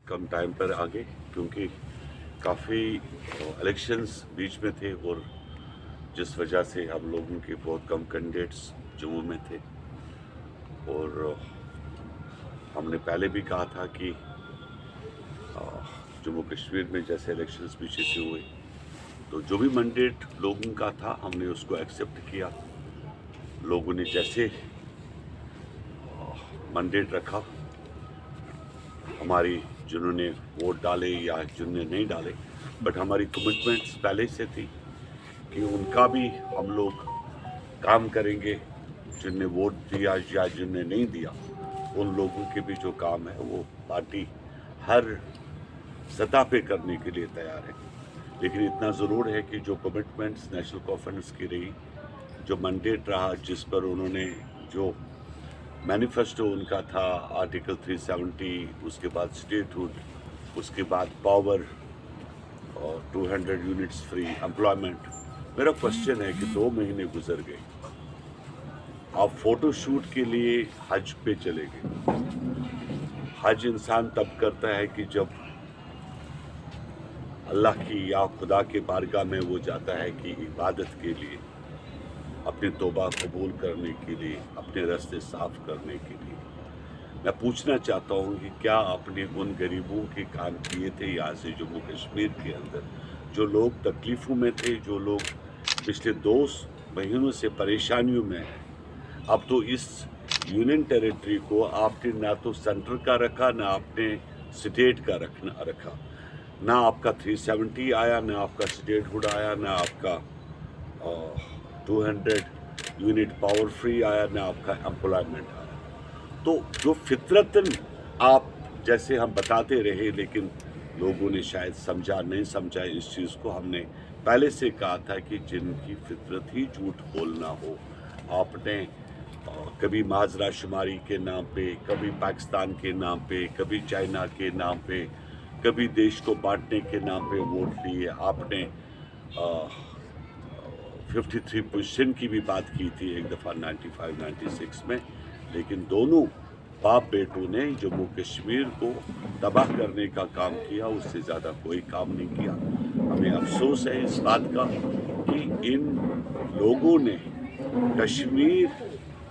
कम time पर आ गए क्योंकि काफ़ी इलेक्शंस बीच में थे और जिस वजह से हम लोगों के बहुत कम कैंडिडेट्स जम्मू में थे। और हमने पहले भी कहा था कि जम्मू कश्मीर में जैसे इलेक्शंस पीछे से हुए तो जो भी मैंडेट लोगों का था हमने उसको एक्सेप्ट किया। लोगों ने जैसे मैंडेट रखा, हमारी जिन्होंने वोट डाले या जिन्होंने नहीं डाले, बट हमारी कमिटमेंट्स पहले से थी कि उनका भी हम लोग काम करेंगे। जिनने वोट दिया या जिनने नहीं दिया उन लोगों के भी जो काम है वो पार्टी हर सतह पे करने के लिए तैयार है। लेकिन इतना ज़रूर है कि जो कमिटमेंट्स नेशनल कॉन्फ्रेंस की रही, जो मैंडेट रहा, जिस पर उन्होंने जो मैनिफेस्टो उनका था आर्टिकल 370, उसके बाद स्टेटहुड, उसके बाद पावर और 200 यूनिट्स फ्री एम्प्लॉयमेंट। मेरा क्वेश्चन है कि 2 महीने गुजर गए, आप फोटो शूट के लिए हज पे चले गए। हज इंसान तब करता है कि जब अल्लाह की या खुदा के बारगाह में वो जाता है कि इबादत के लिए, अपनी तौबा कबूल करने के लिए, अपने रास्ते साफ करने के लिए। मैं पूछना चाहता हूँ कि क्या आपने उन गरीबों के काम किए थे यहाँ से जम्मू कश्मीर के अंदर, जो लोग तकलीफ़ों में थे, जो लोग पिछले 2 महीनों से परेशानियों में हैं। अब तो इस यूनियन टेरिटरी को आपने ना तो सेंटर का रखा, ना आपने स्टेट का रखा। ना आपका 370 आया, ना आपका स्टेटहुड आया, ना आपका 200 यूनिट पावर फ्री आया, ना आपका एम्प्लॉयमेंट आया। तो जो फितरतन आप जैसे हम बताते रहे, लेकिन लोगों ने शायद समझा नहीं समझा इस चीज़ को। हमने पहले से कहा था कि जिनकी फितरत ही झूठ बोलना हो, आपने कभी माजरा शुमारी के नाम पे, कभी पाकिस्तान के नाम पे, कभी चाइना के नाम पे, कभी देश को बांटने के नाम पे वोट लिए। आपने 53% की भी बात की थी एक दफ़ा 95-96 में, लेकिन दोनों बाप बेटों ने जम्मू कश्मीर को तबाह करने का काम किया, उससे ज़्यादा कोई काम नहीं किया। हमें अफसोस है इस बात का कि इन लोगों ने कश्मीर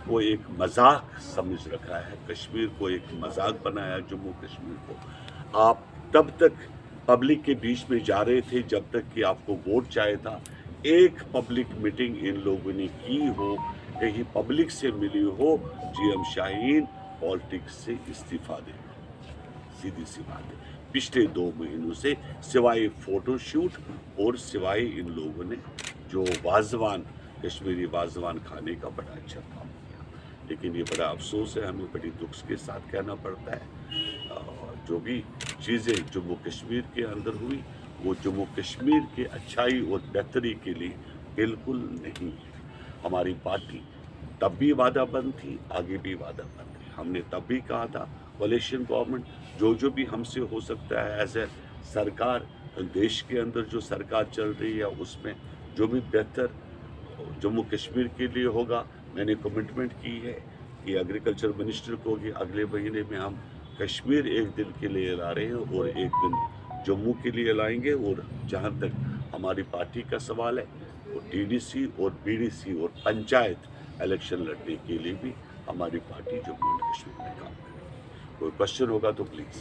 को एक मजाक समझ रखा है, कश्मीर को एक मजाक बनाया जम्मू कश्मीर को। आप तब तक पब्लिक के बीच में जा रहे थे जब तक कि आपको वोट चाहिए था। एक पब्लिक मीटिंग इन लोगों ने की हो, कहीं पब्लिक से मिली हो, जीएम शाहीन पॉलिटिक्स से इस्तीफा दे, सीधी सी बात है। पिछले 2 महीनों से सिवाय फोटोशूट और सिवाय इन लोगों ने जो वाजवान, कश्मीरी वाजवान खाने का बड़ा अच्छा काम किया। लेकिन ये बड़ा अफसोस है, हमें बड़ी दुख के साथ कहना पड़ता है, जो भी चीज़ें जम्मू कश्मीर के अंदर हुई वो जम्मू कश्मीर के अच्छाई और बेहतरी के लिए बिल्कुल नहीं है। हमारी पार्टी तब भी वादाबंद थी, आगे भी वादाबंद है। हमने तब भी कहा था कोalition गवर्नमेंट जो भी हमसे हो सकता है एज ए सरकार, देश के अंदर जो सरकार चल रही है उसमें जो भी बेहतर जम्मू कश्मीर के लिए होगा। मैंने कमिटमेंट की है कि एग्रीकल्चर मिनिस्टर को कि अगले महीने में हम कश्मीर एक दिन के लिए ला रहे हैं और एक दिन जम्मू के लिए लाएंगे। और जहाँ तक हमारी पार्टी का सवाल है, वो टीडीसी और बीडीसी और पंचायत इलेक्शन लड़ने के लिए भी हमारी पार्टी जम्मू एंड कश्मीर में काम करेगी। कोई क्वेश्चन होगा तो प्लीज़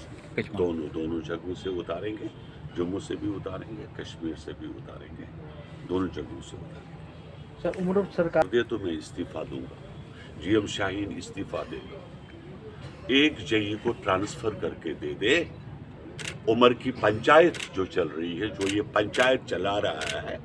दोनों जगहों से उतारेंगे, जम्मू से भी उतारेंगे, कश्मीर से भी उतारेंगे, दोनों जगहों से उतारेंगे। सर, उम्र सरकार दे तो मैं इस्तीफा दूंगा, जीएम शाहीन इस्तीफा देगा, एक जई को ट्रांसफर करके दे दे। उमर की पंचायत जो चल रही है, जो ये पंचायत चला रहा है,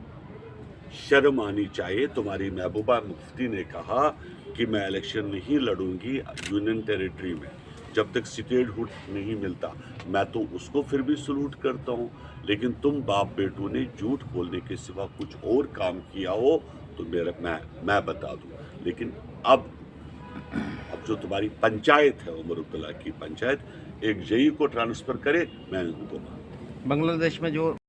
शर्म आनी चाहिए। तुम्हारी महबूबा मुफ्ती ने कहा कि मैं इलेक्शन नहीं लड़ूंगी यूनियन टेरिटरी में जब तक स्टेटहुड नहीं मिलता। मैं तो उसको फिर भी सलूट करता हूँ, लेकिन तुम बाप बेटों ने झूठ बोलने के सिवा कुछ और काम किया हो तो मैं बता दूँ। लेकिन अब जो तुम्हारी पंचायत है, उमर अब्दुल्ला की पंचायत, एक जई को ट्रांसफ़र करे, मैं उनको बांग्लादेश में जो